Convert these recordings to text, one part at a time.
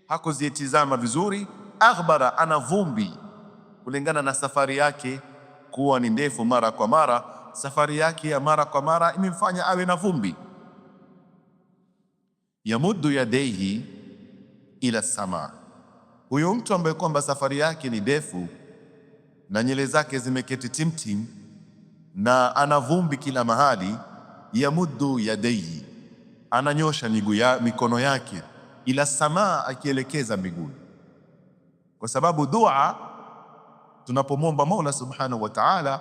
hakuzitizama vizuri. Aghbara, ana vumbi, kulingana na safari yake kuwa ni ndefu mara kwa mara. Safari yake ya mara kwa mara imemfanya awe na vumbi. Yamuddu yadayhi ila sama, huyo mtu ambaye kwamba safari yake ni ndefu na nywele zake zimeketi timtim na ana vumbi kila mahali. Yamuddu yadayhi, ananyosha mikono yake ila samaa, akielekeza mbinguni. Kwa sababu dua, tunapomwomba Mola subhanahu wa ta'ala,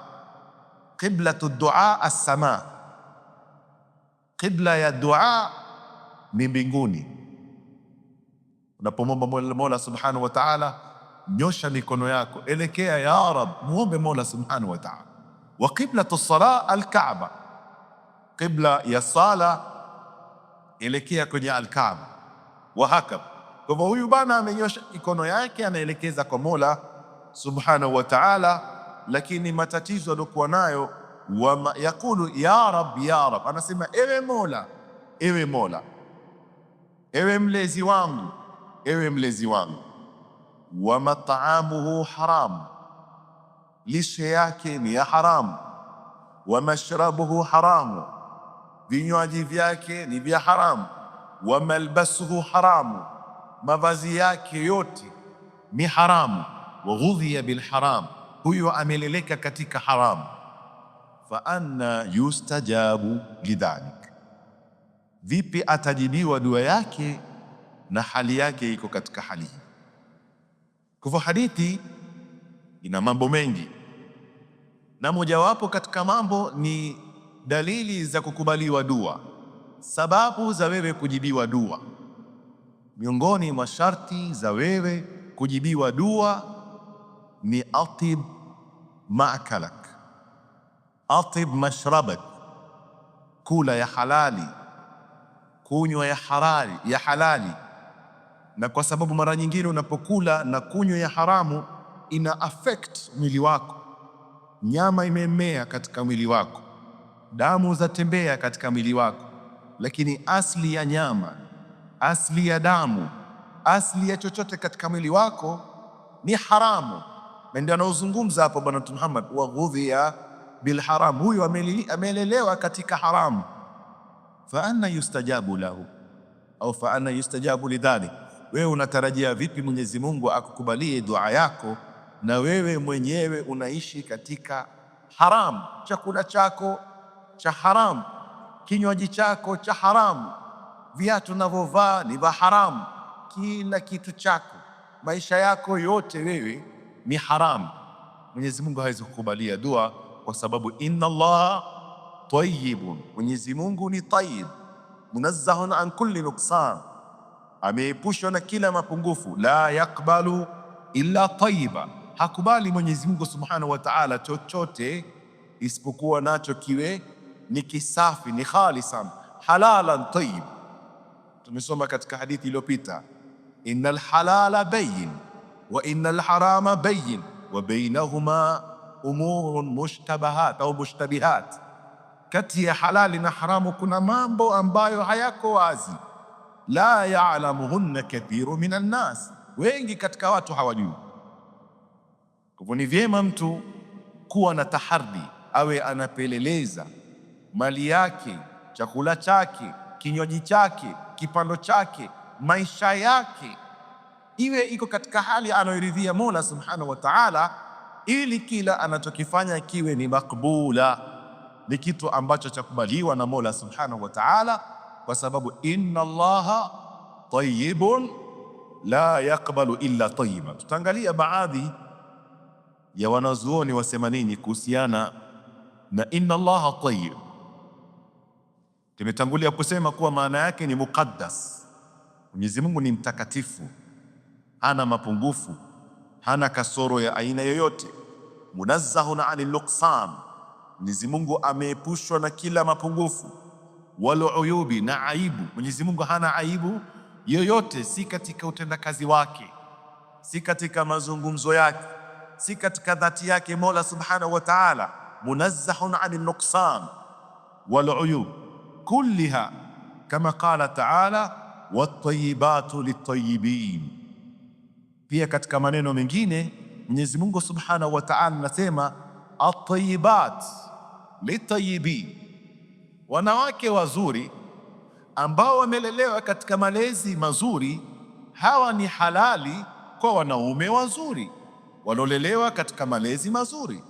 qiblatu dua as-samaa, qibla ya dua ni mbinguni. Unapomwomba Mola subhanahu wa ta'ala, nyosha mikono yako, elekea ya Rab, muombe Mola subhanahu wa ta'ala. Wa qiblatu sala al-Kaaba, qibla ya sala elekea kwenye al-Kaaba. Wa hakab, kwa hivyo huyu bana amenyosha mikono yake, anaelekeza kwa Mola subhanahu wa ta'ala, lakini matatizo aliokuwa nayo, yakulu ya Rab, ya Rab, anasema ewe Mola, ewe Mola, ewe mlezi wangu, ewe mlezi wangu. Wa mat'amuhu haram, lishe yake ni ya haramu. Wa mashrabuhu haramu, vinywaji vyake ni vya haramu. Wa malbasuhu haramu, mavazi yake yote ni haramu. Wa ghudhiya bil haram, huyo ameleleka katika haramu. Fa anna yustajabu lidhalik, vipi atajibiwa dua yake na hali yake iko katika hali hii? Kwa hivyo hadithi ina mambo mengi, na mojawapo katika mambo ni dalili za kukubaliwa dua, sababu za wewe kujibiwa dua. Miongoni mwa sharti za wewe kujibiwa dua ni atib maakalak, atib mashrabak, kula ya halali, kunywa ya halali. Na kwa sababu mara nyingine unapokula na kunywa ya haramu ina affect mwili wako, nyama imemea katika mwili wako, damu zatembea katika mwili wako, lakini asli ya nyama, asli ya damu, asli ya chochote katika mwili wako ni haramu. Na ndio anaozungumza hapo Bwana Mtume Muhammad, wa ghudhiya bil haram, huyu amelelewa katika haramu. Fa anna yustajabu lahu au fa anna yustajabu lidhalik, wewe unatarajia vipi Mwenyezi Mungu akukubalie dua yako na wewe mwenyewe unaishi katika haramu? Chakula chako cha haramu, kinywaji chako cha haramu, viatu unavyovaa ni vya haramu, kila kitu chako, maisha yako yote wewe ni haramu. Mwenyezi Mungu hawezi kukubalia dua, kwa sababu inna Allah tayyibun, Mwenyezi Mungu ni tayyib, munazzahun an kulli nuksan, ameepushwa na kila mapungufu. La yakbalu illa tayyiba, hakubali Mwenyezi Mungu subhanahu wa ta'ala chochote isipokuwa nacho kiwe ni kisafi, ni khalisan, halalan tayyib. Tumesoma katika hadithi iliyopita, innal halala bayyin wa innal harama bayyin wa bainahuma umurun mushtabahat au mushtabihat, kati ya halali na haramu kuna mambo ambayo hayako wazi. La ya'lamuhunna kathiru minan nas, wengi katika watu hawajui. Kwa hivyo ni vyema mtu kuwa na tahadhari, awe anapeleleza mali yake, chakula chake, kinywaji chake, kipando chake, maisha yake, iwe iko katika hali anayoridhia Mola subhanahu wa ta'ala, ili kila anachokifanya kiwe ni makbula, ni kitu ambacho chakubaliwa na Mola subhanahu wa ta'ala, kwa sababu inna Allaha tayyibun la yaqbalu illa tayyiba. Tutaangalia baadhi ya wanazuoni wasema nini kuhusiana na inna Allaha tayyib. Tumetangulia kusema kuwa maana yake ni muqaddas, Mwenyezi Mungu ni mtakatifu, hana mapungufu, hana kasoro ya aina yoyote. Munazzahun anil nuqsan, Mwenyezi Mungu ameepushwa na kila mapungufu. Wal uyubi, na aibu, Mwenyezi Mungu hana aibu yoyote, si katika utendakazi wake, si katika mazungumzo yake, si katika dhati yake Mola subhanahu wa ta'ala. Munazzahun anil nuqsan wal uyub kulliha, kama qala ta'ala wat tayyibatu lit tayyibin, Pia katika maneno mengine Mwenyezi Mungu Subhanahu wa Ta'ala anasema at-tayyibat lit-tayyibin, wanawake wazuri ambao wamelelewa katika malezi mazuri, hawa ni halali kwa wanaume wazuri walolelewa katika malezi mazuri.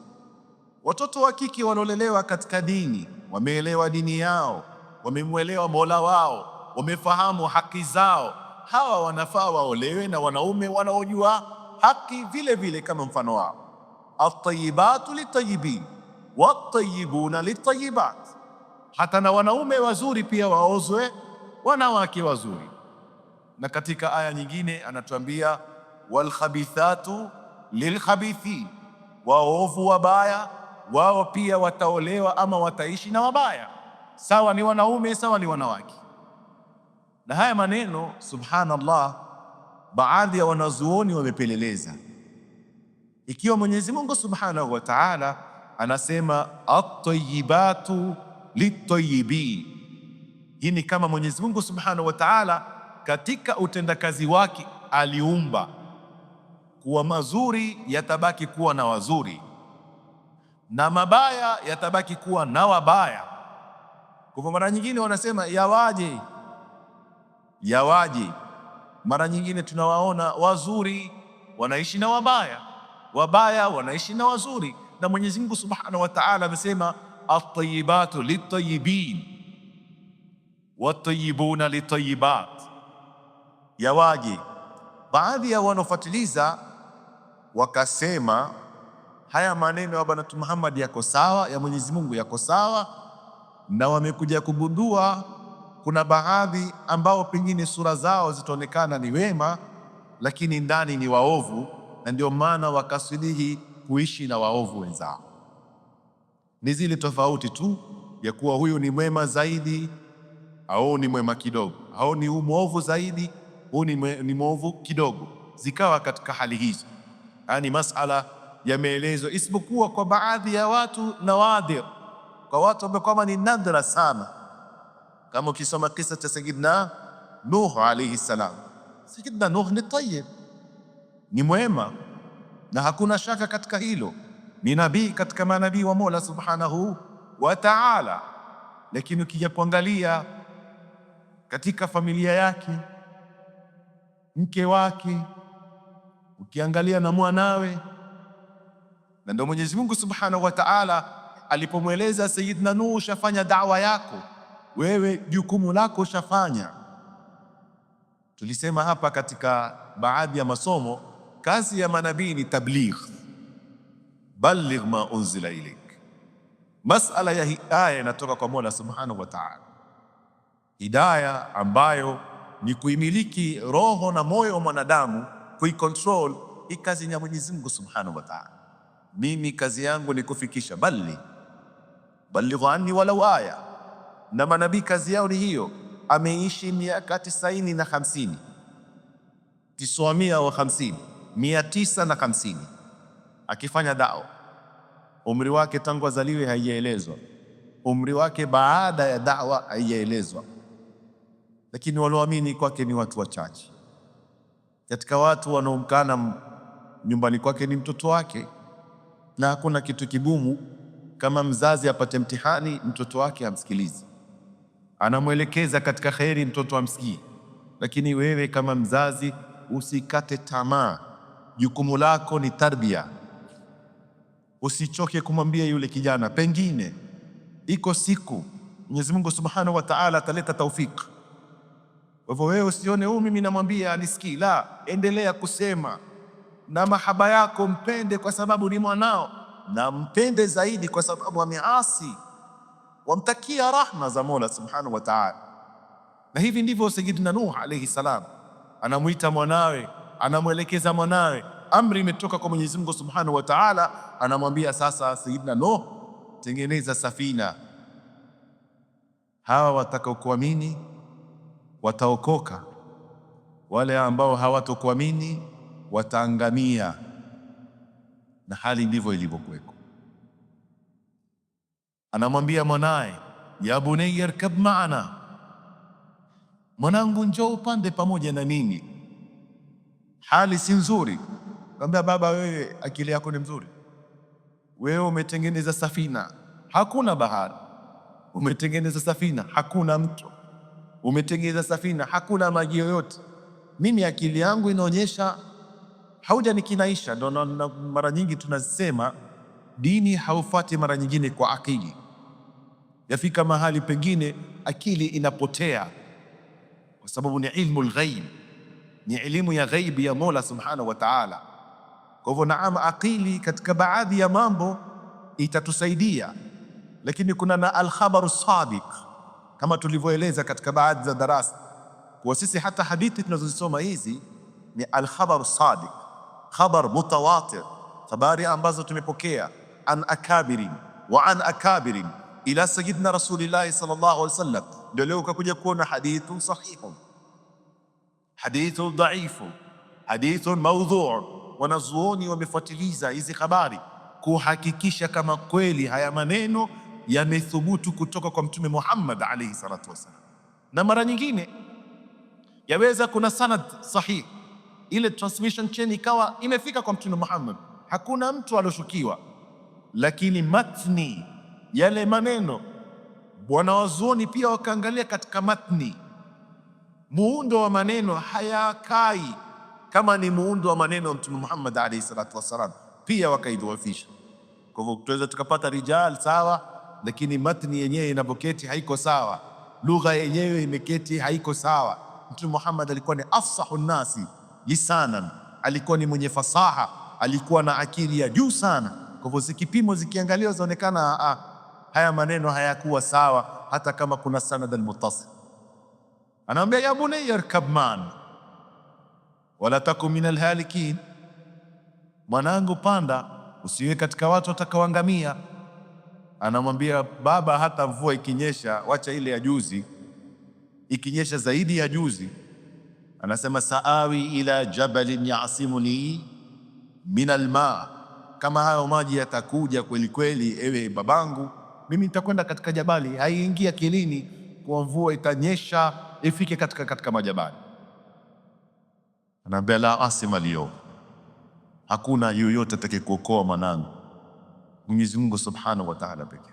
Watoto wa kike walolelewa katika dini, wameelewa dini yao, wamemwelewa Mola wao, wamefahamu haki zao, hawa wanafaa waolewe na wanaume wanaojua haki vile vile kama mfano wao. At-tayyibatu lit-tayyibin wat-tayyibuna lit-tayyibat, hata na wanaume wazuri pia waozwe wanawake wazuri. Na katika aya nyingine anatuambia walkhabithatu lilkhabithin, waovu wabaya wao pia wataolewa ama wataishi na wabaya, sawa ni wanaume sawa ni wanawake. Na haya maneno subhanallah, baadhi ya wanazuoni wamepeleleza, ikiwa Mwenyezi Mungu Subhanahu wa Ta'ala anasema at-tayyibatu lit-tayyibin, hii ni kama Mwenyezi Mungu Subhanahu wa Ta'ala katika utendakazi wake aliumba kuwa mazuri yatabaki kuwa na wazuri na mabaya yatabaki kuwa na wabaya. Kwa mara nyingine wanasema yawaje. Mara nyingine tunawaona wazuri wanaishi na wabaya, wabaya wanaishi na wazuri. Na Mwenyezi Mungu Subhanahu wa Ta'ala amesema at-tayyibatu lit-tayyibin wat-tayyibuna lit-tayyibat. Yawaje? Baadhi ya wanaofuatiliza wakasema haya maneno ya Bwana Muhammad yako sawa, ya Mwenyezi Mungu yako sawa, na wamekuja kugundua kuna baadhi ambao pengine sura zao zitaonekana ni wema, lakini ndani ni waovu, na ndio maana wakasilihi kuishi na waovu wenzao. Ni zile tofauti tu ya kuwa huyu ni mwema zaidi au ni mwema kidogo, au ni mwovu zaidi, huyu ni mwovu kidogo, zikawa katika hali hizo. Yani masala yameelezwa, isipokuwa kwa baadhi ya watu nawadir, kwa watu ambao kama ni nadra sana, kama ukisoma kisa cha Sayyidina Nuh alayhi salam. Sayyidina Nuh ni tayyib, ni mwema na hakuna shaka katika hilo, ni nabii katika manabii wa Mola Subhanahu wa Ta'ala. Lakini ukija kuangalia katika familia yake, mke wake, ukiangalia na mwanawe, na ndio Mwenyezi Mungu Subhanahu wa Ta'ala alipomweleza Sayyidina Nuh, shafanya da'wa yako wewe, jukumu lako shafanya. Tulisema hapa katika baadhi ya masomo, kazi ya manabii ni tabligh, balligh ma unzila ilayk. Masala ya hii aya inatoka kwa Mola Subhanahu wa Ta'ala, hidayah ambayo ni kuimiliki roho na moyo wa mwanadamu, kuikontrol. Hii kazi ni ya Mwenyezi Mungu Subhanahu wa Ta'ala. Mimi kazi yangu ni kufikisha, balligh anni walau aya. Na manabii kazi yao ni hiyo. Ameishi miaka 950, 950 akifanya da'wa. Umri wake tangu azaliwe haijaelezwa, umri wake baada ya da'wa haijaelezwa, lakini walioamini kwake ni watu wachache. Katika watu wanaomkana nyumbani kwake ni mtoto wake, na hakuna kitu kigumu kama mzazi apate mtihani mtoto wake amsikilizi, anamwelekeza katika kheri, mtoto amsikii. Lakini wewe kama mzazi usikate tamaa, jukumu lako ni tarbia. Usichoke kumwambia yule kijana, pengine iko siku Mwenyezi Mungu Subhanahu wa Ta'ala ataleta taufiki. Kwa hivyo wewe usione mimi namwambia anisikii, la, endelea kusema, na mahaba yako mpende kwa sababu ni mwanao, na mpende zaidi kwa sababu ameasi, wamtakia rahma za Mola Subhanahu wa Ta'ala. Na hivi ndivyo Sayyidina Nuh alayhi salam anamuita mwanawe, anamwelekeza mwanawe, amri imetoka kwa Mwenyezi Mungu Subhanahu wa Ta'ala, anamwambia sasa, Sayyidina Nuh, tengeneza safina. Hawa watakaokuamini wataokoka, wale ambao hawatokuamini wataangamia. Na hali ndivyo ilivyokuweko. Anamwambia mwanae, ya bunayya irkab ma'ana, mwanangu njoo upande pamoja na mimi. hali si nzuri. Kaambia baba, wewe akili yako ni mzuri, wewe umetengeneza safina, hakuna bahari. Umetengeneza safina, hakuna mto. Umetengeneza safina, hakuna maji yoyote. Mimi akili yangu inaonyesha haujanikinaisha. Ndio mara nyingi tunasema dini haufuati mara nyingine kwa akili. Yafika mahali pengine akili inapotea, kwa sababu ni ilmu al-ghaib, ni elimu ya ghaibi ya Mola Subhanahu wa Ta'ala. Kwa hivyo naam, akili katika baadhi ya mambo itatusaidia, lakini kuna na al-khabaru sadiq, kama tulivyoeleza katika baadhi za darasa, kwa sisi hata hadithi tunazozisoma hizi ni al-khabaru sadiq, khabar mutawatir, habari ambazo tumepokea an akabirin wa an akabirin ila sayyidina Rasulillahi sallallahu alaihi wasallam. Ndio leo ukakuja kuona hadithu sahihu, hadithu dhaifu, hadithu maudhu'. Wanazuoni wamefuatiliza hizi habari kuhakikisha kama kweli haya maneno yamethubutu kutoka kwa Mtume Muhammad alayhi salatu wasallam. Na mara nyingine yaweza kuna sanad sahih, ile transmission chain ikawa imefika kwa Mtume Muhammad, hakuna mtu aloshukiwa, lakini matni yale maneno, wanawazuoni pia wakaangalia katika matni, muundo wa maneno hayakai kama ni muundo wa maneno wa Mtume Muhammad alayhi salatu wasallam, pia wakaidhoofisha. Kwa hivyo tunaweza tukapata rijal sawa, lakini matni yenyewe inapoketi haiko sawa, lugha yenyewe imeketi haiko sawa. Mtume Muhammad alikuwa ni afsahu nasi lisanan, alikuwa ni mwenye fasaha, alikuwa na akili ya juu sana. Kwa hivyo zikipimo zikiangaliwa zaonekana haya maneno hayakuwa sawa, hata kama kuna sanad al-muttasil. Anaambia ya bunayya irkab man wala takum min alhalikin, mwanangu panda, usiwe katika watu watakaoangamia. Anamwambia baba, hata mvua ikinyesha, wacha ile ya juzi, ikinyesha zaidi ya juzi, anasema saawi ila jabalin yasimuni min alma, kama hayo maji yatakuja kweli kweli, ewe babangu, mimi nitakwenda katika jabali. Haiingia kilini kwa mvua itanyesha ifike katika majabali. Anaambia la asima leo, hakuna yoyote atakayekuokoa mwanangu, Mwenyezi Mungu Subhanahu wa Ta'ala pekee.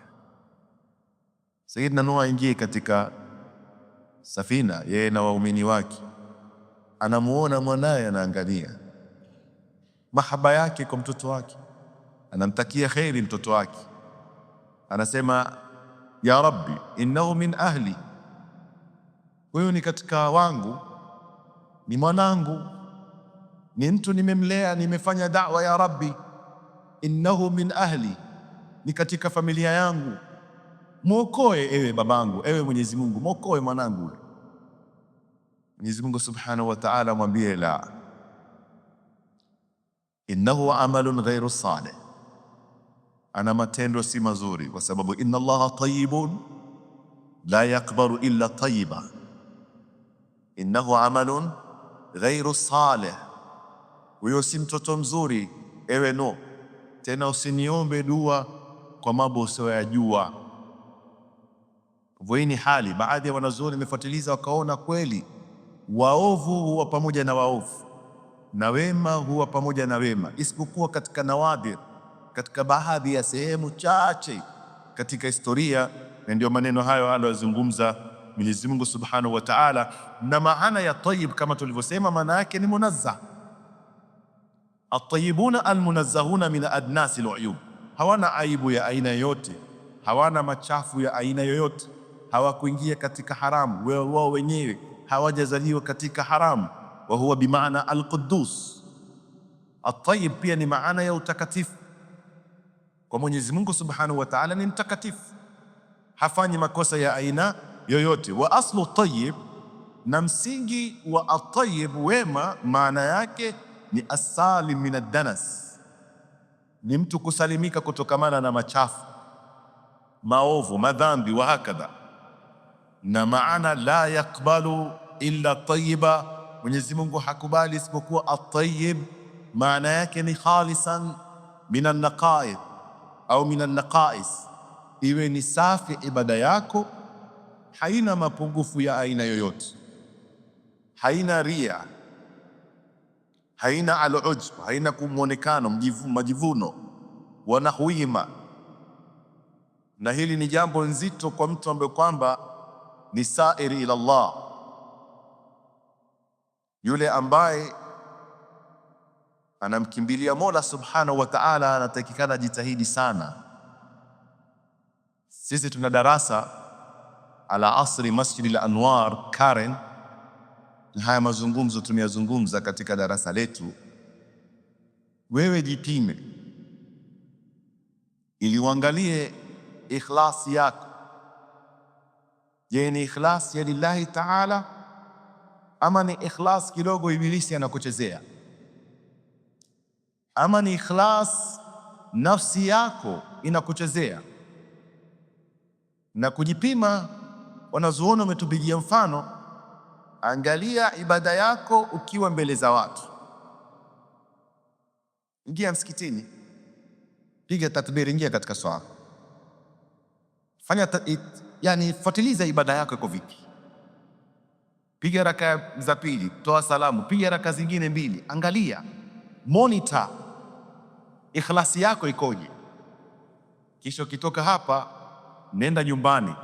Sayyidina Nuh aingie katika safina, yeye na waumini wake, anamuona mwanaye anaangalia, mahaba yake kwa mtoto wake, anamtakia kheri mtoto wake, anasema ya Rabbi innahu min ahli, huyu ni katika wangu, ni mwanangu, ni mtu nimemlea, nimefanya da'wa, ya Rabbi innahu min ahli, ni katika familia yangu, mwokoe ewe babangu, ewe Mwenyezi Mungu, mwokoe mwanangu. Mwenyezi Mungu Subhanahu wa Ta'ala mwambie la, innahu amalun ghairu salih, ana matendo si mazuri, kwa sababu inna Allaha tayyibun la yakbalu illa tayyiba. Innahu amalun ghairu salih, huyo si mtoto mzuri ewe Nuh. Tena usiniombe dua kwa mambo usiyoyajua. Hii ni hali. Baadhi ya wanazuoni wamefuatiliza wakaona kweli waovu huwa pamoja na waovu na wema huwa pamoja na wema, isipokuwa katika nawadir, katika baadhi ya sehemu chache katika historia. Na ndio maneno hayo aliyozungumza Mwenyezi Mungu Subhanahu wa Ta'ala. Na maana ya tayyib kama tulivyosema, maana yake ni munazzah. At-tayyibuna al-munazzahuna min adnasi al-uyub, hawana aibu ya aina yoyote, hawana machafu ya aina yoyote, hawakuingia katika haramu, wao wenyewe hawajazaliwa katika haramu. Wa huwa bimaana al-quddus. At-tayyib pia ni maana ya utakatifu. Kwa Mwenyezi Mungu Subhanahu wa Ta'ala ni mtakatifu, hafanyi makosa ya aina yoyote. Wa aslu tayyib, na msingi wa at-tayyib wema, maana yake ni asalim min ad-danas, ni mtu kusalimika kutokamana na machafu, maovu, madhambi wa hakadha. Na maana la yakbalu illa tayyiba, Mwenyezi Mungu hakubali isipokuwa at-tayyib, maana yake ni khalisan min an-naqa'id au min an-naqa'is, iwe ni safi ibada yako, haina mapungufu ya aina yoyote, haina ria, haina al-ujb, haina kumwonekano, majivuno, wanahwima. Na hili ni jambo nzito kwa mtu ambaye kwamba ni sairi ila Allah, yule ambaye anamkimbilia Mola Subhanahu wa Ta'ala, anatakikana jitahidi sana. Sisi tuna darasa ala asri Masjid al-Anwar Karen, na haya mazungumzo tumeyazungumza katika darasa letu. Wewe jipime ili uangalie ikhlasi yako. Je, ni ikhlas ya lillahi ta'ala ama ni ikhlas kidogo ibilisi anakuchezea? Ama ni ikhlas nafsi yako inakuchezea? Na kujipima, wanazuoni wametupigia mfano. Angalia ibada yako ukiwa mbele za watu. Ingia msikitini, piga takbiri, ingia katika swala, fanya yani fuatiliza ibada yako iko vipi. Piga raka za pili, toa salamu, piga raka zingine mbili, angalia, monitor ikhlasi yako ikoje. Kisha ukitoka hapa, nenda nyumbani.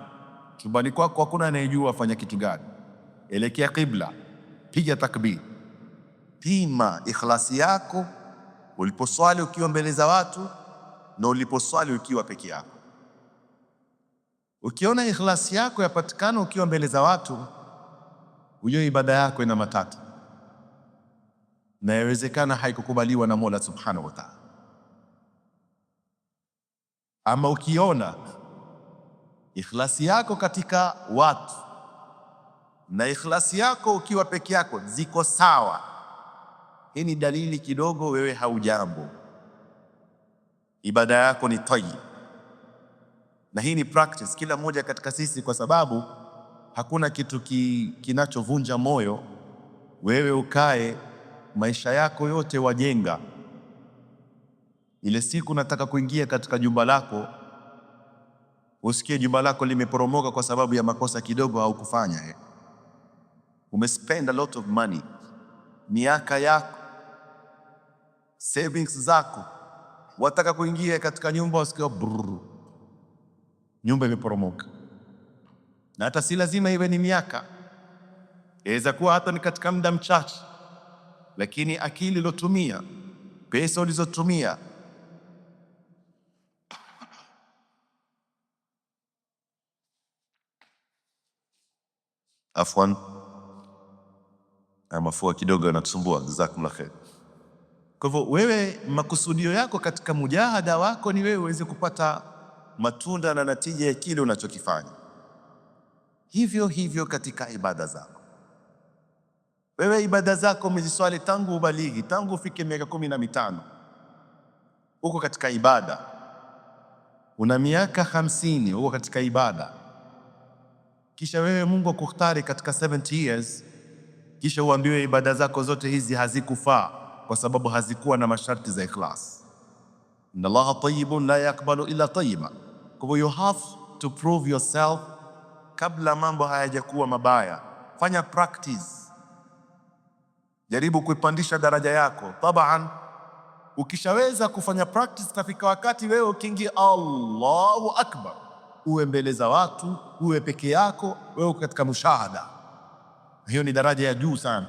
Chumbani kwako hakuna anayejua afanya kitu gani. Elekea qibla, piga takbir, pima ikhlasi yako uliposwali ukiwa mbele za watu na uliposwali ukiwa peke yako. Ukiona ikhlasi yako yapatikana ukiwa mbele za watu, ujue ibada yako ina matata na yawezekana haikukubaliwa na Mola Subhanahu wa Ta'ala. Ama ukiona ikhlasi yako katika watu na ikhlasi yako ukiwa peke yako ziko sawa, hii ni dalili kidogo wewe haujambo, ibada yako ni tayyib. Na hii ni practice kila mmoja katika sisi, kwa sababu hakuna kitu kinachovunja moyo wewe ukae maisha yako yote wajenga, ile siku nataka kuingia katika jumba lako usikie jumba lako limeporomoka kwa sababu ya makosa kidogo au kufanya umespend a lot of money, miaka yako, savings zako, wataka kuingia katika nyumba usikie brrr, nyumba imeporomoka. Na hata si lazima iwe ni miaka, inaweza kuwa hata ni katika muda mchache, lakini akili ulizotumia, pesa ulizotumia, afwan, mafua kidogo yanatusumbua, jazakumullah khair. Kwa hivyo wewe, makusudio yako katika mujahada wako ni wewe uweze kupata matunda na natija ya kile unachokifanya. Hivyo hivyo katika ibada zako. Wewe ibada zako umeziswali tangu ubaligi, tangu ufike miaka 15 uko katika ibada, una miaka 50 uko katika ibada, kisha wewe Mungu akukhtari katika 70 years, kisha uambiwe ibada zako zote hizi hazikufaa kwa sababu hazikuwa na masharti za ikhlas. Inna Allaha tayyibun la yakbalu illa tayyiba. Kwa hivyo you have to prove yourself kabla mambo hayajakuwa mabaya. Fanya practice, jaribu kuipandisha daraja yako. Taban, ukishaweza kufanya practice, tafika wakati wewe ukiingia Allahu Akbar, uwe mbele za watu, uwe peke yako, wewe katika mushahada, hiyo ni daraja ya juu sana.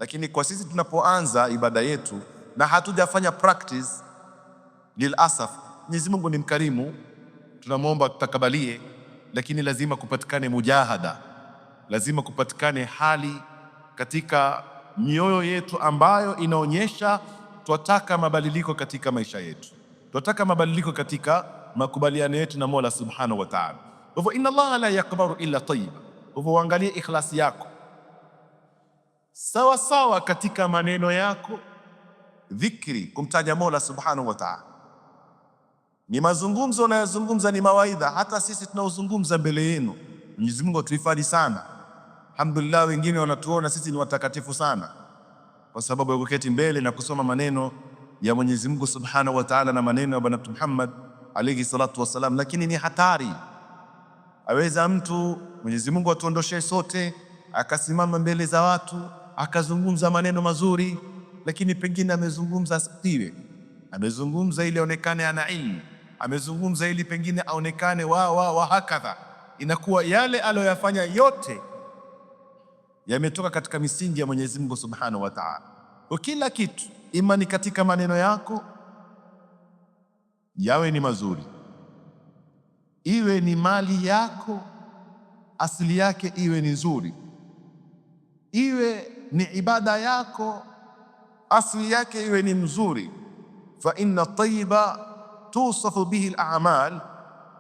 Lakini kwa sisi tunapoanza ibada yetu na hatujafanya practice, lilasaf, Mwenyezi Mungu ni mkarimu, tunamwomba tutakabalie, lakini lazima kupatikane mujahada, lazima kupatikane hali katika mioyo yetu ambayo inaonyesha tunataka mabadiliko katika maisha yetu, tunataka mabadiliko katika makubaliano yetu na Mola Subhanahu wa Ta'ala. Kwa hivyo inna Allaha la yakbalu illa tayyiba. Kwa hivyo uangalie ikhlasi yako sawa sawa katika maneno yako, dhikri, kumtaja Mola Subhanahu wa Ta'ala. Ni mazungumzo unayozungumza, ni mawaidha, hata sisi tunaozungumza mbele yenu, Mwenyezi Mungu atuhifadhi sana. Alhamdulillah, wengine wanatuona sisi ni watakatifu sana kwa sababu ya kuketi mbele na kusoma maneno ya Mwenyezi Mungu Subhanahu wa Ta'ala na maneno ya Bwana Muhammad alayhi salatu wasalam. Lakini ni hatari, aweza mtu, Mwenyezi Mungu atuondoshe sote, akasimama mbele za watu akazungumza maneno mazuri, lakini pengine amezungumza asiwe, amezungumza ili aonekane ana ilmu, amezungumza ili pengine aonekane wa hakadha. Inakuwa yale aliyoyafanya yote yametoka katika misingi ya Mwenyezi Mungu Subhanahu wa Ta'ala. Kwa kila kitu, ima ni katika maneno yako yawe ni mazuri, iwe ni mali yako asili yake iwe ni nzuri, iwe ni ibada yako asili yake iwe ni mzuri. Fa inna tayyiba tusafu bihi al-a'mal,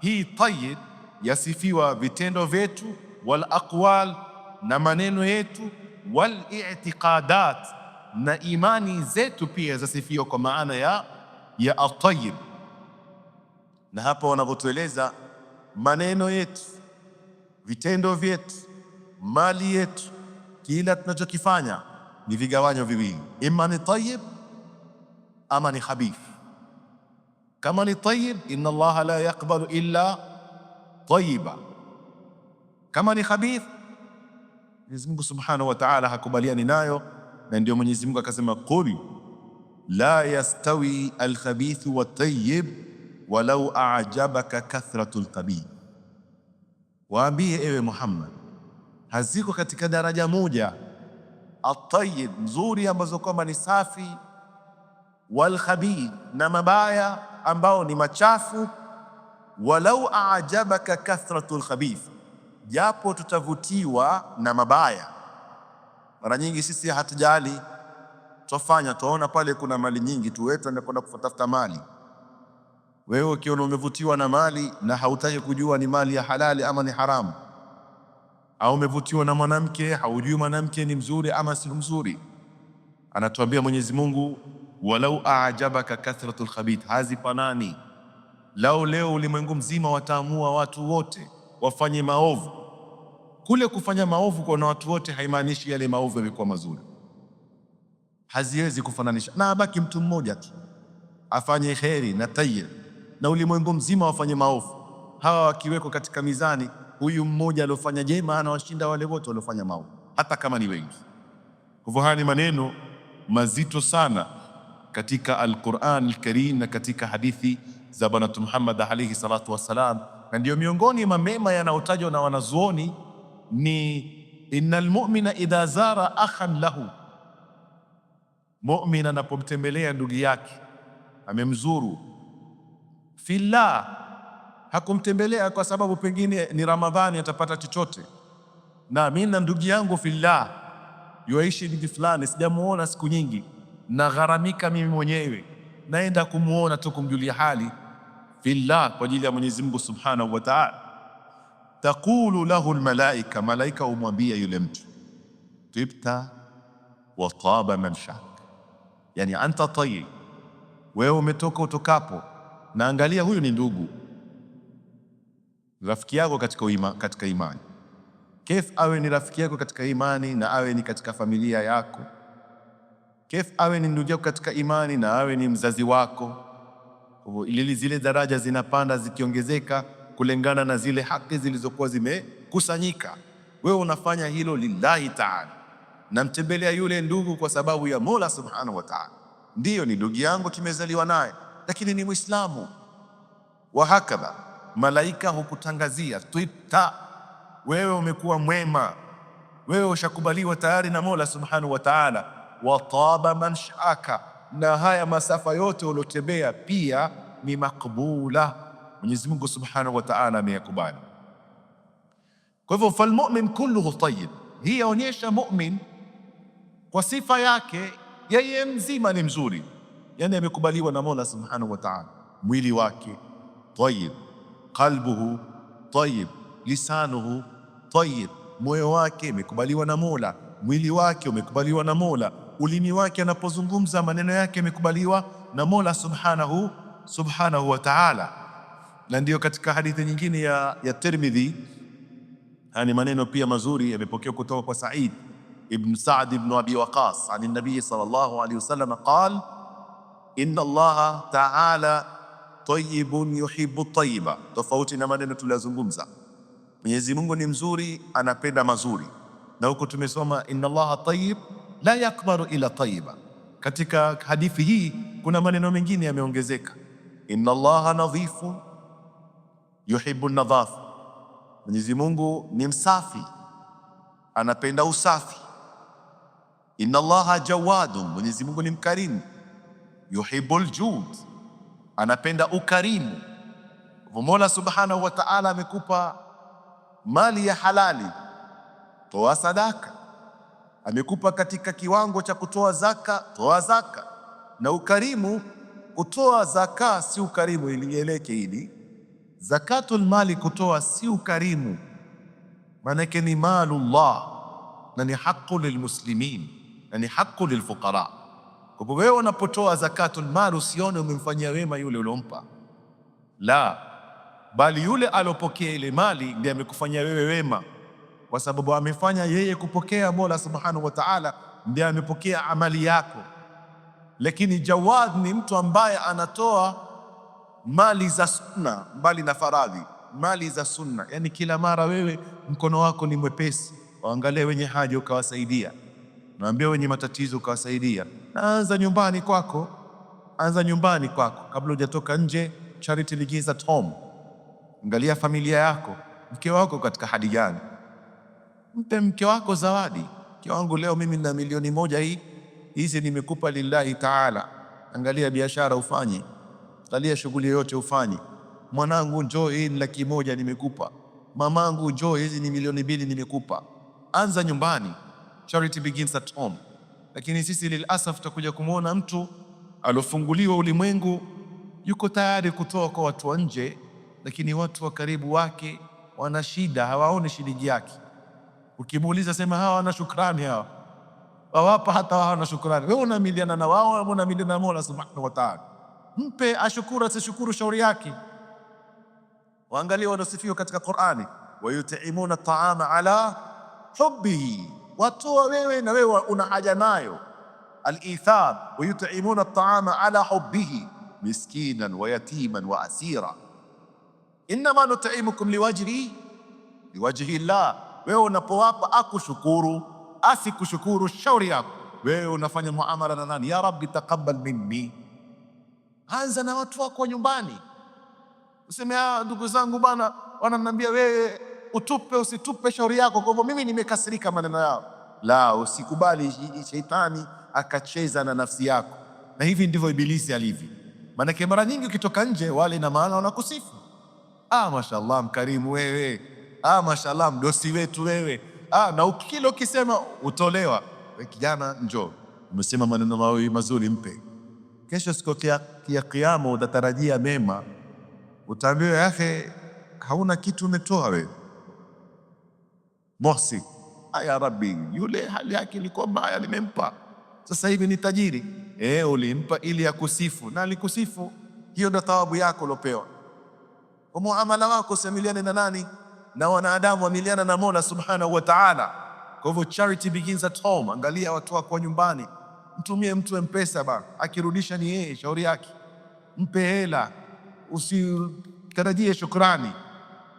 hii tayyib yasifiwa vitendo vyetu, wal aqwal na maneno yetu, wal i'tiqadat na imani zetu pia zasifiwa kwa maana ya at-tayyib. Na hapa wanavyotueleza maneno yetu, vitendo vyetu, mali yetu, kila tunachokifanya ni vigawanyo viwili, ima ni tayyib ama ni khabith. Kama ni tayyib, inna Allaha la yaqbalu illa tayyiba. Kama ni khabith, Mwenyezi Mungu Subhanahu wa Ta'ala hakubaliani nayo, na ndio Mwenyezi Mungu akasema, qul la yastawi al-khabith wa tayyib walau a'jabaka kathratul khabith. Waambie ewe Muhammad, haziko katika daraja moja at-tayyib nzuri ambazo kwamba ni safi, wal khabith na mabaya ambao ni machafu, walau a'jabaka kathratul khabith, japo tutavutiwa na mabaya. Mara nyingi sisi hatujali, tufanya tuona pale kuna mali nyingi tu, wewe tunakwenda kutafuta mali. Wewe ukiona umevutiwa na mali na hautaki kujua ni mali ya halali ama ni haramu, au umevutiwa na mwanamke haujui mwanamke ni mzuri ama si mzuri, anatuambia Mwenyezi Mungu, walau a'jabaka kathratul khabith, hazifanani. Lao leo ulimwengu mzima wataamua watu wote wafanye maovu, kule kufanya maovu kwa watu wote haimaanishi yale maovu yamekuwa mazuri, haziwezi kufananisha. Na abaki mtu mmoja tu afanye kheri na tayyib, na ulimwengu mzima wafanye maovu. Hawa wakiwekwa katika mizani, huyu mmoja aliofanya jema anawashinda wale wote waliofanya maovu, hata kama ni wengi. Kwa hivyo haya ni maneno mazito sana katika Al-Qur'an Al-Karim na katika hadithi za Bwana Muhammad alayhi salatu wassalam, na ndio miongoni mwa mema yanayotajwa na wanazuoni ni innal mu'mina idha zara akhan lahu, mu'min anapomtembelea ndugu yake, amemzuru fillah, hakumtembelea kwa sababu pengine ni Ramadhani atapata chochote, na mimi na ndugu yangu fillah yuaishi mji fulani, sijamuona siku nyingi, na gharamika mimi mwenyewe naenda kumuona tu kumjulia hali fillah, kwa ajili ya Mwenyezi Mungu Subhanahu wa Ta'ala. Taqulu lahu almalaika, malaika umwambia yule mtu, tibta wa taba manshak, yani anta tayyib, wewe umetoka utokapo. Na angalia, huyu ni ndugu rafiki yako katika imani. Kif awe ni rafiki yako katika imani na awe ni katika familia yako? Kif awe ni ndugu yako katika imani na awe ni mzazi wako? Ili zile daraja zinapanda zikiongezeka kulingana na zile haki zilizokuwa zimekusanyika. Wewe unafanya hilo lillahi ta'ala, namtembelea yule ndugu kwa sababu ya Mola Subhanahu wa Ta'ala. Ndiyo, ni ndugu yangu, tumezaliwa naye, lakini ni Muislamu. Wa hakadha, malaika hukutangazia twita, wewe umekuwa mwema, wewe ushakubaliwa tayari na Mola Subhanahu wa Ta'ala. Wa taba manshaka, na haya masafa yote uliotembea pia ni makbula, Mwenyezi Mungu Subhanahu wa Ta'ala ameyakubali. Kwa hivyo falmu'min kulluhu tayyib, hii yaonyesha mu'min kwa sifa yake yeye mzima ni mzuri, yani amekubaliwa na Mola Subhanahu wa Ta'ala. Mwili wake tayyib, qalbuhu tayyib, lisanuhu tayyib, moyo wake umekubaliwa na Mola, mwili wake umekubaliwa na Mola, ulimi wake anapozungumza maneno yake yamekubaliwa na Mola Subhanahu wa Ta'ala. Na ndio katika hadithi nyingine ya Tirmidhi, hani maneno pia mazuri yamepokewa kutoka kwa Sa'id ibn Sa'd ibn Abi Waqqas ani nabii sallallahu alayhi wasallam qala inna Allah ta'ala tayyibun yuhibbu tayyiba. Tofauti na maneno tuliyozungumza, Mwenyezi Mungu ni mzuri, anapenda mazuri, na huko tumesoma inna Allah tayyib la yakbalu ila tayyiba, Katika hadithi hii kuna maneno mengine yameongezeka, inna Allaha nadhifun yuhibbu nadhafa, Mwenyezi Mungu ni msafi, anapenda usafi. Inna Allaha jawadun, Mwenyezi Mungu ni mkarimu. Yuhibbul jud, anapenda ukarimu. Mola Subhanahu wa Ta'ala amekupa mali ya halali, toa sadaka. Amekupa katika kiwango cha kutoa zaka, toa zaka. Na ukarimu, kutoa zaka si ukarimu, ilieleke hili. Zakatul mali kutoa si ukarimu, maanake ni malullah na ni haqu lilmuslimin na ni haqu lilfuqara. Kwa hivyo wewe unapotoa zakatul mali usione umemfanyia wema yule uliompa, la, bali yule alopokea ile mali ndiye amekufanyia wewe wema, kwa sababu amefanya yeye kupokea. Mola Subhanahu wa Ta'ala ndiye amepokea amali yako. Lakini jawad ni mtu ambaye anatoa mali za sunna mbali na faradhi, mali za sunna. Yani kila mara wewe mkono wako ni mwepesi, waangalie wenye haja ukawasaidia, naambia wenye matatizo ukawasaidia. Naanza nyumbani kwako, anza nyumbani kwako kabla hujatoka nje. Charity begins at home. Angalia familia yako, mke wako katika hali gani? Mpe mke wako zawadi. Mke wangu leo mimi nina milioni moja, hizi nimekupa lillahi taala. Angalia biashara ufanye, angalia shughuli yoyote ufanye. Mwanangu njoo, hii ni 100,000 nimekupa. Mamangu njoo, hizi ni 2,000,000 nimekupa. Anza nyumbani. Charity begins at home. Lakini sisi lilasaf tutakuja kumwona mtu alofunguliwa ulimwengu yuko tayari kutoa kwa watu wa nje, lakini watu wa karibu wake wana shida, hawaoni shilingi yake. Ukimuuliza sema hawa wana shukrani, hawa wawapa, hata hawa wana shukrani. Wewe unamiliana na wao au unamiliana na Mola Subhanahu wa Ta'ala? Mpe ashukuru, asishukuru shauri yake. Waangalie wanasifiwa katika Qur'ani, wayutimuna at'ama ala hubbihi, watoa wewe na wewe una haja nayo. Al-ithar, wayutimuna at'ama ala hubbihi miskinan wa yatiman wa asira. Innama nut'imukum liwajhi llah. Wewe unapowapa akushukuru asikushukuru shauri yako. Wewe unafanya muamala na nani? Ya Rabbi taqabbal minni. Anza na watu wako nyumbani, useme ndugu zangu bana wananiambia wewe utupe usitupe shauri yako, kwa hivyo mimi nimekasirika maneno yao. La, usikubali shetani akacheza na nafsi yako, na hivi ndivyo ibilisi alivyo. Maanake mara nyingi ukitoka nje wale na maana wanakusifu, mashallah mkarimu wewe, mashallah mdosi wetu wewe, na kile ukisema utolewa. We kijana, njoo, umesema maneno mazuri, mpe. Kesho siku ya Kiyama utatarajia mema, utaambiwa yake hauna kitu umetoa wewe. Mosi, ya Rabbi, yule hali yake ilikuwa mbaya, nimempa, sasa hivi ni tajiri. Ulimpa ili akusifu, na alikusifu, hiyo ndio thawabu yako uliopewa. Kwa muamala wako usamiliane na nani? Na wanadamu, wamiliana na Mola Subhanahu wa Ta'ala. Kwa hivyo charity begins at home. Angalia watu wako nyumbani, mtumie mtu M-Pesa bana, akirudisha ni yeye, shauri yake. Mpe hela, usitarajie shukrani.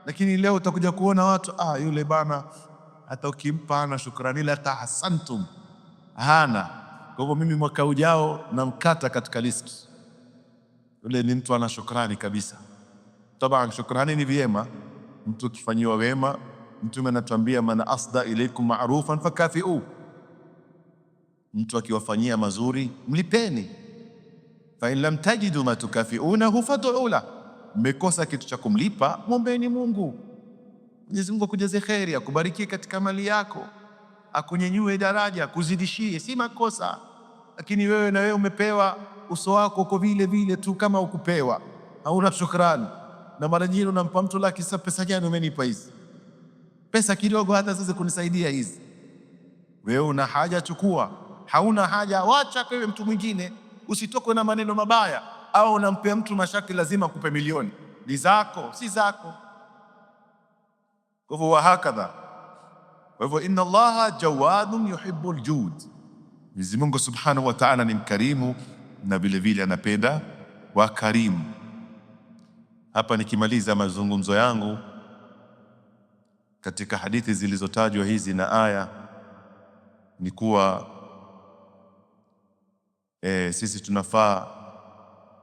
Lakini leo utakuja kuona watu yule bana hata ukimpa hana shukrani, ila tahasantum hana. Kwa hivyo mimi mwaka ujao namkata katika listi. Yule ni mtu ana shukrani kabisa. Taban shukrani ni vyema mtu kifanyiwa wema. Mtume anatuambia man asda ilaykum ma'rufan fakafi'u, mtu akiwafanyia mazuri mlipeni. Fa in lam tajidu ma tukafi'unahu fad'u la, mmekosa kitu cha kumlipa mwombeni Mungu. Mwenyezi Mungu akujaze kheri, akubarikie katika mali yako, akunyanyue daraja, akuzidishie, si makosa. Lakini wewe na wewe umepewa, uso wako uko vile vile tu kama ukupewa, hauna shukrani. Na mara nyingine unampa mtu laki, sasa pesa gani umenipa hizi? Pesa kidogo hata sasa kunisaidia hizi. Wewe una haja, chukua. Hauna haja, wacha kwa mtu mwingine. Usitokwe na maneno mabaya, au unampea mtu mashaki lazima akupe milioni. Ni zako, si zako. Kwa hivyo wahakadha. Kwa hivyo inna Allaha jawadun yuhibbul jud. Mwenyezi Mungu Subhanahu wa Ta'ala ni mkarimu na vile vile anapenda wakarimu. Hapa nikimaliza mazungumzo yangu katika hadithi zilizotajwa hizi na aya, ni kuwa Sisi tunafaa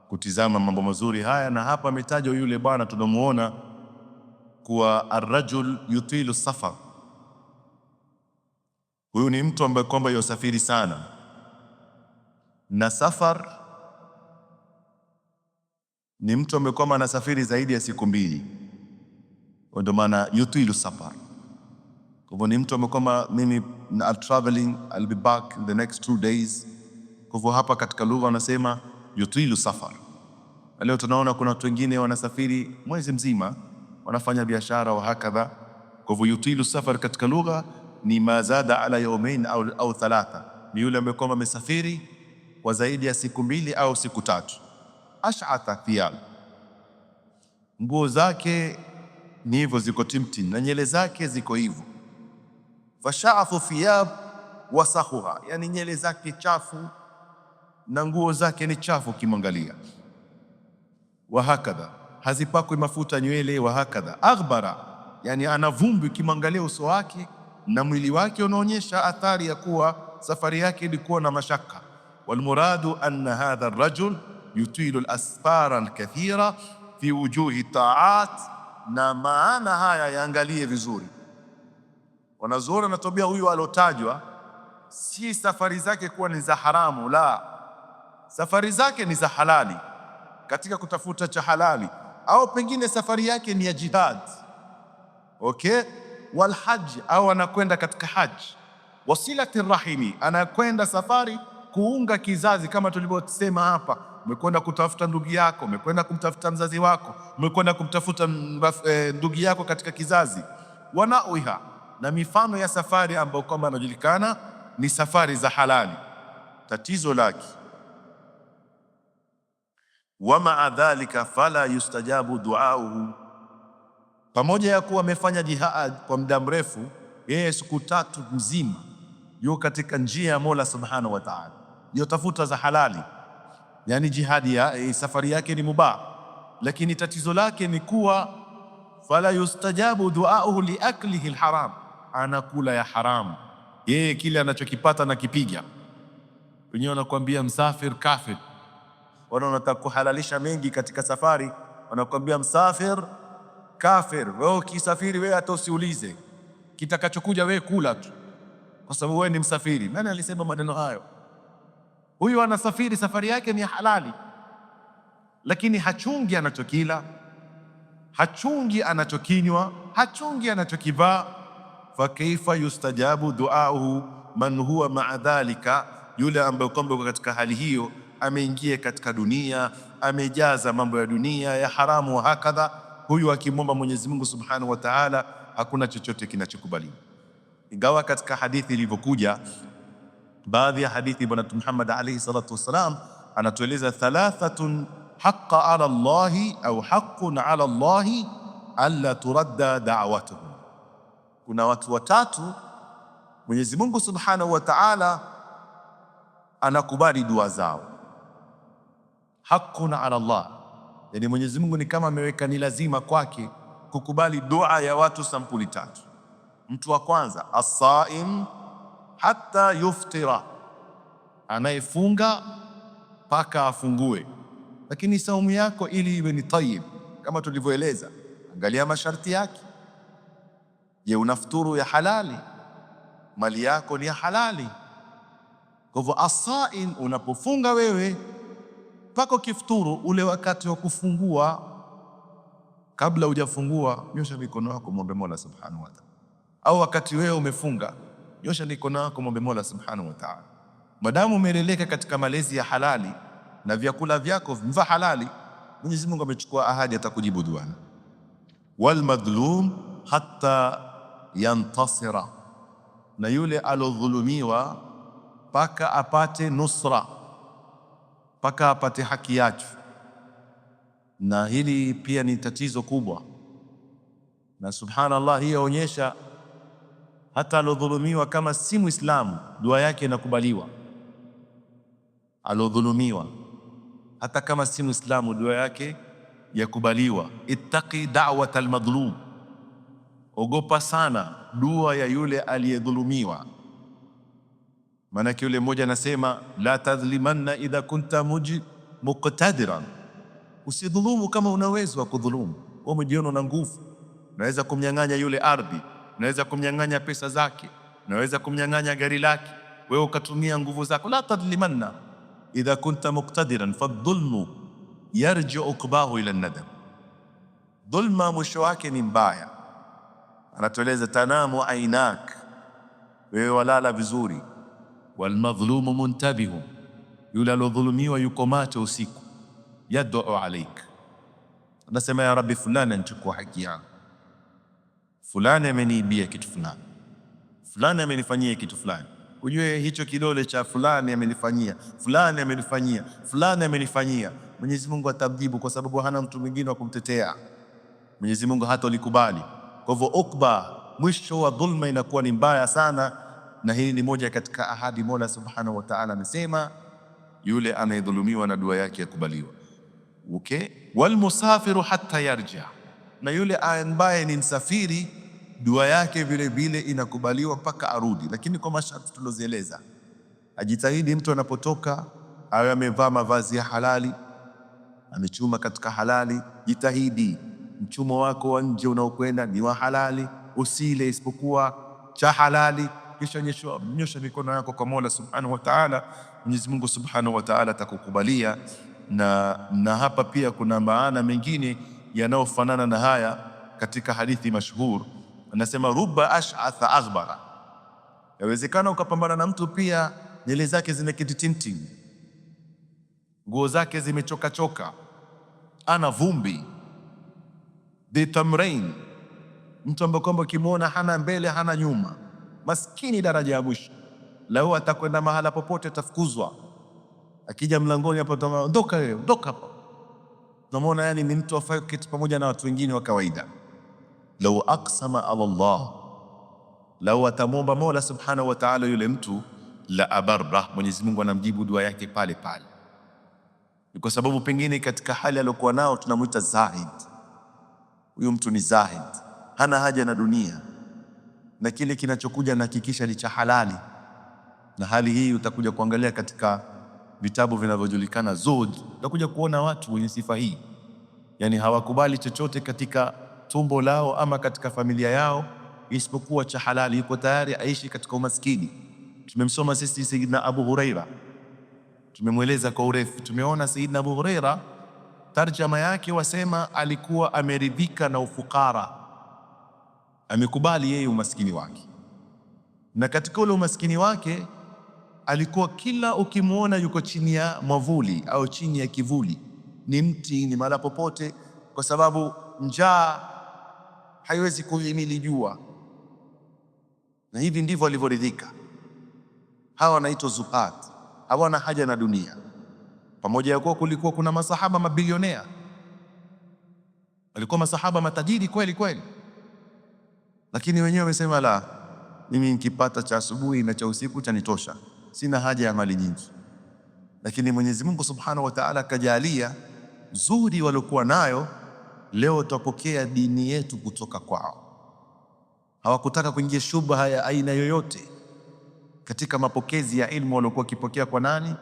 kutizama mambo mazuri haya, na hapa ametajwa yule bwana tunamuona kuwa arrajul yutilu safar. Huyu ni mtu ambaye kwamba yosafiri sana, na safar ni mtu ambaye kwamba anasafiri zaidi ya siku 2, ndio maana yutilu safar. Kwa hivyo ni mtu ambaye kwamba mimi I'm traveling, I'll be back in the next 2 days. Kwa hivyo hapa katika lugha wanasema yutilu safar. Leo tunaona kuna watu wengine wanasafiri mwezi mzima, wanafanya biashara wa hakadha. Kwa hivyo yutilu safar katika lugha ni mazada ala yawmain au 3, ni yule ambaye kwamba amesafiri kwa zaidi ya siku 2 au siku 3. Ash'atha thiyab, nguo zake ni hivyo ziko timtin na nyele zake ziko hivyo. Fasha'athu thiyab wasakhuha, yani nyele zake chafu na nguo zake ni chafu kimwangalia. Wa hakadha, hazipakwi mafuta nywele. Wa hakadha aghbara, yani ana vumbi kimwangalia uso wake na mwili wake unaonyesha athari ya kuwa safari yake ilikuwa na mashaka. Walmuradu anna hadha arrajul yutilu alasfara alkathira fi wujuhi taat, na maana haya yaangalie vizuri. Wanazuoni wanatuambia huyu alotajwa si safari zake kuwa ni za haramu, la, safari zake ni za halali, katika kutafuta cha halali, au pengine safari yake ni ya jihad, okay, wal hajj, au anakwenda katika haji, wasilati rahimi, anakwenda safari kuunga kizazi, kama tulivyosema hapa. Umekwenda kutafuta ndugu yako, umekwenda kumtafuta mzazi wako, umekwenda kumtafuta ndugu yako katika kizazi. Wanauha, na mifano ya safari ambayo kwamba anajulikana ni safari za halali. Tatizo lake wa maa dhalika fala yustajabu duauhu, pamoja ya kuwa amefanya jihad kwa muda mrefu, yeye siku 3 mzima yuko katika njia ya Mola Subhanahu wa Ta'ala, yotafuta za halali, yani jihadi ya safari yake ni mubah, lakini tatizo lake ni kuwa fala yustajabu duauhu liaklihi alharam, anakula ya haramu, yeye kile anachokipata na kipiga. Wenyewe wanakuambia msafir kafir, wanataka kuhalalisha mengi katika safari, wanakuambia msafir kafir. Wewe ukisafiri wewe hata usiulize, kitakachokuja wewe kula tu, kwa sababu wewe ni msafiri. Nani alisema maneno hayo? Huyu anasafiri, safari yake ni halali, lakini hachungi anachokila, hachungi anachokinywa, hachungi anachokivaa. Fa kaifa yustajabu duauhu man huwa maa dhalika, yule ambaye kwamba katika hali hiyo ameingia katika dunia, amejaza mambo ya dunia ya haramu wa hakadha. Huyu akimwomba Mwenyezi Mungu Subhanahu wa Ta'ala hakuna chochote kinachokubaliwa. Ingawa katika hadithi ilivyokuja, baadhi ya hadithi, Bwana Mtume Muhammad alayhi salatu wassalam anatueleza thalathatun haqqa ala Allahi au haqqun ala Allahi alla turadda da'watuhum, kuna watu watatu Mwenyezi Mungu Subhanahu wa Ta'ala anakubali dua zao. Haqqun ala Allah, yani Mwenyezi Mungu ni kama ameweka ni lazima kwake kukubali dua ya watu sampuli 3. Mtu wa kwanza as-saim hatta yuftira, anayefunga mpaka afungue, lakini saumu yako ili iwe ni tayyib kama tulivyoeleza, angalia masharti yake. Je, unafuturu ya halali? Mali yako ni ya halali? Kwa hivyo as-saim, unapofunga wewe mpaka ukifuturu, ule wakati wa kufungua, kabla hujafungua, nyosha mikono yako muombe Mola Subhanahu wa Ta'ala. Au wakati wewe umefunga, nyosha mikono yako muombe Mola Subhanahu wa Ta'ala. Madamu umeleleka katika malezi ya halali na vyakula vyako vya halali, Mwenyezi Mungu amechukua ahadi atakujibu dua. Wal madhlum hatta yantasira, na yule alodhulumiwa mpaka apate nusra, mpaka apate haki yake. Na hili pia ni tatizo kubwa, na subhanallah, hii yaonyesha hata alodhulumiwa kama si Muislamu dua yake inakubaliwa. Alodhulumiwa hata kama si Muislamu dua yake yakubaliwa. Ittaqi da'wat almadhlum, ogopa sana dua ya yule aliyedhulumiwa. Maana yule mmoja anasema la tadhlimanna idha kunta muqtadiran, usidhulumu kama una uwezo wa kudhulumu. Wewe umejiona una nguvu, unaweza kumnyang'anya yule ardhi, unaweza kumnyang'anya pesa zake, unaweza kumnyang'anya gari lake, wewe ukatumia nguvu zako. La tadhlimanna idha kunta muqtadiran fadhulmu yarji'u uqbahu ila an-nadam. Dhulma mwisho wake ni mbaya. Anatueleza tanamu ainak, wewe walala vizuri. Walmadhlumu muntabihu, yule alodhulumiwa yuko macho usiku. Yad'u alaik, anasema ya Rabbi, fulani anachukua haki yangu, fulani ameniibia kitu fulani, fulani amenifanyia kitu fulani. Ujue hicho kidole cha fulani amenifanyia, fulani amenifanyia, fulani amenifanyia, Mwenyezi Mungu atamjibu, kwa sababu hana mtu mwingine wa kumtetea. Mwenyezi Mungu hatolikubali. Kwa hivyo ukba, mwisho wa dhulma inakuwa ni mbaya sana, na hii ni moja katika ahadi Mola Subhanahu wa Ta'ala. Amesema yule anayedhulumiwa na dua yake yakubaliwa. Okay? Walmusafiru hatta yarja, na yule ambaye ni msafiri dua yake vile vile inakubaliwa mpaka arudi, lakini kwa masharti tulozieleza. Ajitahidi mtu anapotoka awe amevaa mavazi ya halali, amechuma katika halali. Jitahidi mchumo wako wa nje unaokwenda ni wa halali, usile isipokuwa cha halali. Kisha nyosha mikono yako kwa Mola Subhanahu wa Ta'ala, Mwenyezi Mungu Subhanahu wa Ta'ala atakukubalia. Na hapa pia kuna maana mengine yanayofanana na haya katika hadithi mashhur. Anasema rubba ash'atha aghbara, yawezekana ukapambana na mtu pia nywele zake zimeketi tinti, nguo zake zimechoka choka, ana vumbi, bitamrain, mtu ambaye kwamba ukimwona hana mbele hana nyuma, maskini daraja ya mwisho. Lao atakwenda mahala popote atafukuzwa, akija mlangoni hapo ondoka wewe, ondoka hapo. Tunamwona yani ni mtu afai kuketi pamoja na watu wengine wa kawaida. Lau aqsama ala Allah, lau atamwomba Mola Subhanahu wa Ta'ala yule mtu, la abarra, Mwenyezi Mungu anamjibu dua yake pale pale. Ni kwa sababu pengine katika hali aliyokuwa nao tunamuita zahid. Huyu mtu ni zahid, hana haja na dunia, na kile kinachokuja na hakikisha ni cha halali. Na hali hii utakuja kuangalia katika vitabu vinavyojulikana zuhud, utakuja kuona watu wenye sifa hii, yani hawakubali chochote katika tumbo lao ama katika familia yao isipokuwa cha halali. Yuko tayari aishi katika umaskini. Tumemsoma sisi Sayyidina Abu Huraira, tumemweleza kwa urefu. Tumeona Sayyidina Abu Huraira tarjama yake wasema alikuwa ameridhika na ufukara, amekubali yeye umaskini wake, na katika ule umaskini wake alikuwa kila ukimwona yuko chini ya mwavuli au chini ya kivuli, ni mti, ni mahala popote, kwa sababu njaa haiwezi kuhimili jua. Na hivi ndivyo alivyoridhika. Hawa wanaitwa zuhad, hawana haja na dunia. Pamoja ya kuwa kulikuwa kuna masahaba mabilionea, walikuwa masahaba matajiri kweli kweli, lakini wenyewe wamesema la, mimi nikipata cha asubuhi na cha usiku chanitosha, sina haja ya mali nyingi. Lakini Mwenyezi Mungu Subhanahu wa Ta'ala kajalia zuri waliokuwa nayo, leo tutapokea dini yetu kutoka kwao. Hawakutaka kuingia shubha ya aina yoyote katika mapokezi ya ilmu waliokuwa wakipokea kwa nani?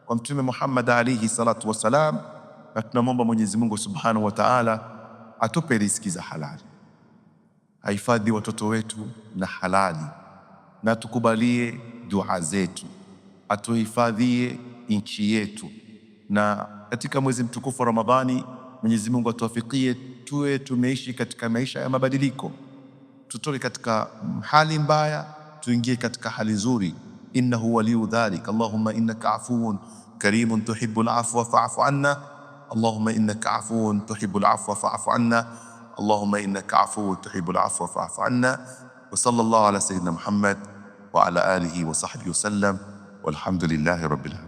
Kwa Mtume Muhammad alayhi salatu wassalam. Na tunamwomba Mwenyezi Mungu Subhanahu wa Ta'ala atupe riziki za halali, ahifadhi watoto wetu na halali, na tukubalie dua zetu, atuhifadhie nchi yetu. Na katika mwezi mtukufu wa Ramadhani, Mwenyezi Mungu atuwafikie tuwe tumeishi katika maisha ya mabadiliko, tutoke katika hali mbaya tuingie katika hali nzuri. Innahu waliyu dhalik. Allahumma innaka afuwun karimun tuhibbul afwa fa'fu anna. Allahumma innaka afuwun tuhibbul afwa fa'fu anna. Allahumma innaka afuwun tuhibbul afwa fa'fu anna. Wa sallallahu ala sayyidina Muhammad wa ala alihi wa sahbihi wa sallam, walhamdulillahi rabbil alamin.